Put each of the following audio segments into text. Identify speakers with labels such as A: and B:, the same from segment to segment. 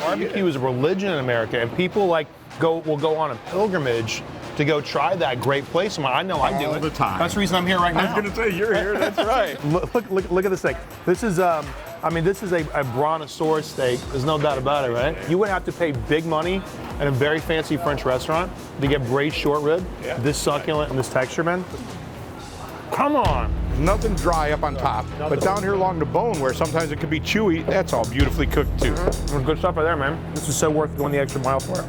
A: Barbecue is a religion in America, and people will go on a pilgrimage to go try that great place. I know I do it.
B: All the time.
A: That's the reason I'm here right now.
B: I was going to say, you're here, that's right.
A: Look at this thing. This is, this is a Brontosaurus steak. There's no doubt about it, right? You would have to pay big money at a very fancy French restaurant to get braised short rib, this succulent and this texture, man. Come on.
B: Nothing dry up on top, but down here along the bone where sometimes it could be chewy, that's all beautifully cooked too.
A: Good stuff right there, man. This is so worth going the extra mile for.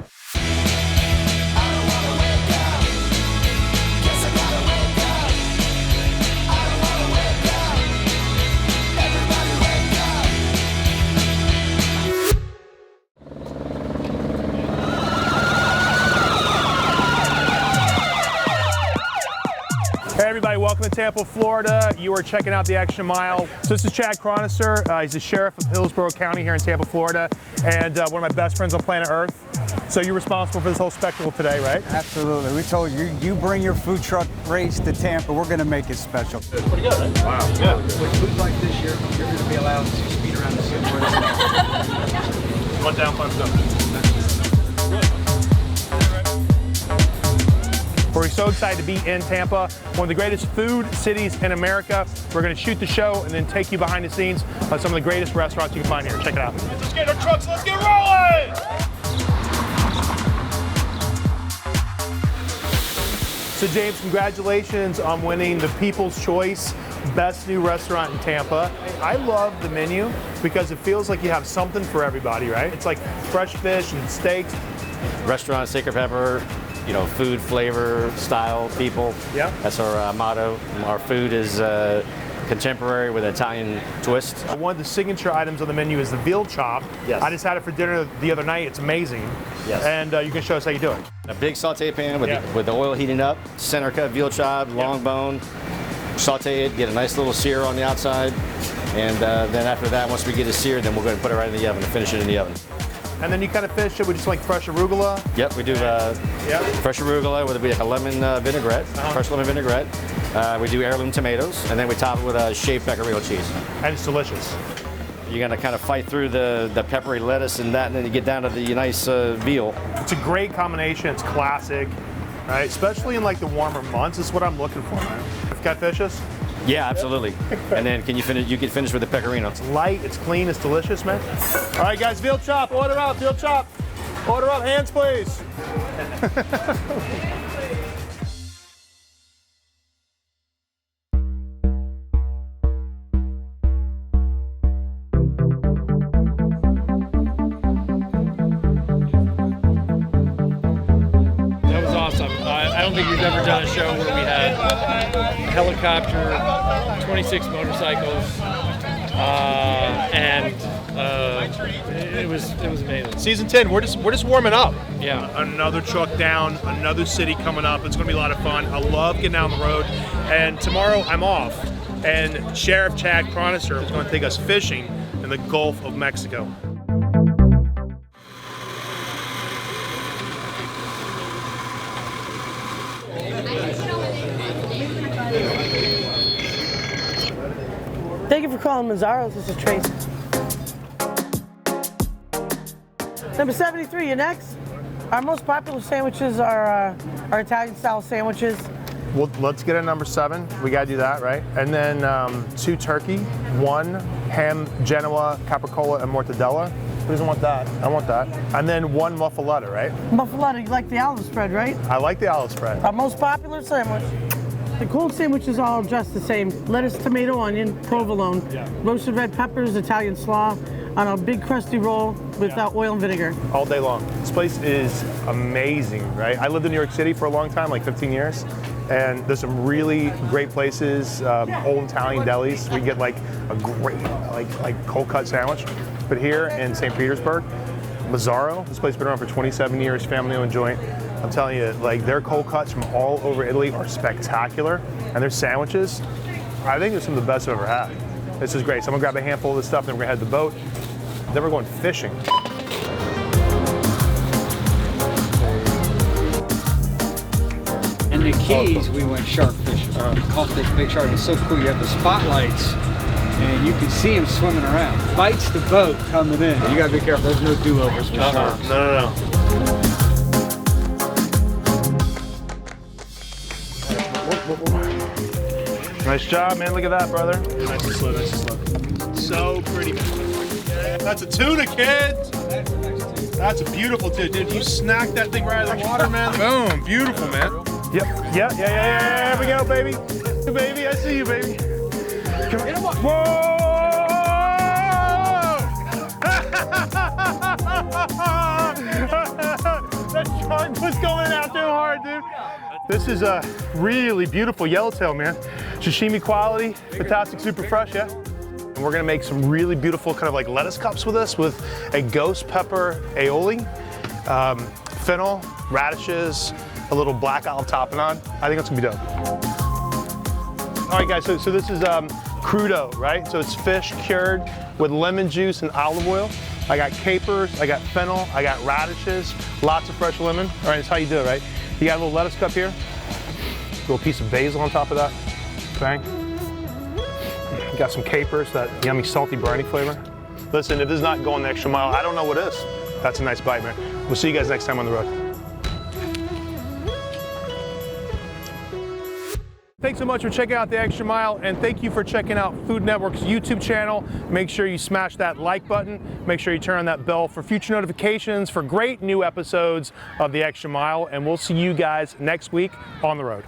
A: Hey everybody, welcome to Tampa, Florida. You are checking out the Extra Mile. So this is Chad Cronister. He's the sheriff of Hillsborough County here in Tampa, Florida, and one of my best friends on planet Earth. So you're responsible for this whole spectacle today, right?
C: Absolutely. We told you, you bring your food truck race to Tampa, we're going to make it special.
A: It's pretty good, right? Wow. Yeah.
C: With food like this, you're going to be allowed to speed around the city.
A: One down, punch up. We're so excited to be in Tampa, one of the greatest food cities in America. We're going to shoot the show and then take you behind the scenes of some of the greatest restaurants you can find here. Check it out. Let's get our trucks, let's get rolling! So James, congratulations on winning the People's Choice Best New Restaurant in Tampa. I love the menu because it feels like you have something for everybody, right? It's like fresh fish and steaks.
D: Restaurant, sacred pepper, you know, food, flavor, style, people.
A: Yeah.
D: That's our motto. Our food is contemporary with an Italian twist.
A: One of the signature items on the menu is the Veal Chop.
D: Yes.
A: I just had it for dinner the other night. It's amazing.
D: Yes.
A: And you can show us how you do it.
D: A big saute pan with the oil heating up, center cut veal chop, long bone. Saute it, get a nice little sear on the outside. And then after that, once we get it seared, then we're going to put it right in the oven and finish it in the oven.
A: And then you kind of finish it with just like fresh arugula.
D: Yep, we do fresh arugula with like a lemon vinaigrette, fresh lemon vinaigrette. We do heirloom tomatoes, and then we top it with shaved pecorino cheese.
A: And it's delicious.
D: You're gonna kind of fight through the peppery lettuce and that, and then you get down to the nice veal.
A: It's a great combination. It's classic, right? Especially in like the warmer months. This is what I'm looking for, man. Catfishes?
D: Yeah, absolutely. And then can you finish? You can finish with the pecorino.
A: It's light, it's clean, it's delicious, man. All right, guys, Veal Chop, order up, Veal Chop. Order up, hands, please.
E: That was awesome. I don't think we've ever done a show where we had a helicopter, 26 motorcycles, and it was amazing.
A: Season 10, we're just warming up.
E: Yeah.
A: Another truck down, another city coming up. It's gonna be a lot of fun. I love getting out on the road. And tomorrow I'm off, and Sheriff Chad Cronister is gonna take us fishing in the Gulf of Mexico.
F: Thank you for calling Mazzaro's. This is Tracy. Number 73, you're next. Our most popular sandwiches are our Italian-style sandwiches.
A: Well, let's get a number 7. We gotta do that, right? And then 2 turkey, 1 ham, Genoa, capicola, and mortadella. Who doesn't want that? I want that. And then 1 muffaletta, right?
F: Muffaletta, you like the olive spread, right?
A: I like the olive spread.
F: Our most popular sandwich. The cold sandwich is all just the same. Lettuce, tomato, onion, provolone, roasted red peppers, Italian slaw, on a big crusty roll with oil and vinegar.
A: All day long. This place is amazing, right? I lived in New York City for a long time, like 15 years, and there's some really great places, old Italian delis. We get like a great like cold cut sandwich. But here in St. Petersburg, Mazzaro, this place has been around for 27 years, family-owned joint. I'm telling you, like their cold cuts from all over Italy are spectacular, and their sandwiches, I think they're some of the best I've ever had. This is great. So I'm gonna grab a handful of this stuff, then we're gonna head to the boat. Then we're going fishing.
C: In the Keys, we went shark fishing. Caught this big shark. It's so cool. You have the spotlights and you can see him swimming around. Bites the boat coming in. You gotta be careful. There's no do-overs with sharks.
A: No. Nice job, man. Look at that, brother.
G: Nice and slow, nice and slow. So pretty, man. That's a tuna, kids. That's a beautiful tuna, dude. You snacked that thing right out of the water, man. Boom, beautiful, man.
A: Yep. Yeah. Here we go, baby. Baby, I see you, baby. Come on. Whoa! That shark was going out too hard, dude. This is a really beautiful yellowtail, man. Sashimi quality, fantastic, super fresh, yeah? And we're gonna make some really beautiful kind of like lettuce cups with this, with a ghost pepper aioli, fennel, radishes, a little black olive topping on. I think that's gonna be dope. All right, guys, so this is crudo, right? So it's fish cured with lemon juice and olive oil. I got capers, I got fennel, I got radishes, lots of fresh lemon. All right, that's how you do it, right? You got a little lettuce cup here, a little piece of basil on top of that, bang. You got some capers, that yummy salty briny flavor. Listen, if this is not going the extra mile, I don't know what is. That's a nice bite, man. We'll see you guys next time on the road. Thanks so much for checking out The Extra Mile, and thank you for checking out Food Network's YouTube channel. Make sure you smash that like button. Make sure you turn on that bell for future notifications for great new episodes of The Extra Mile, and we'll see you guys next week on the road.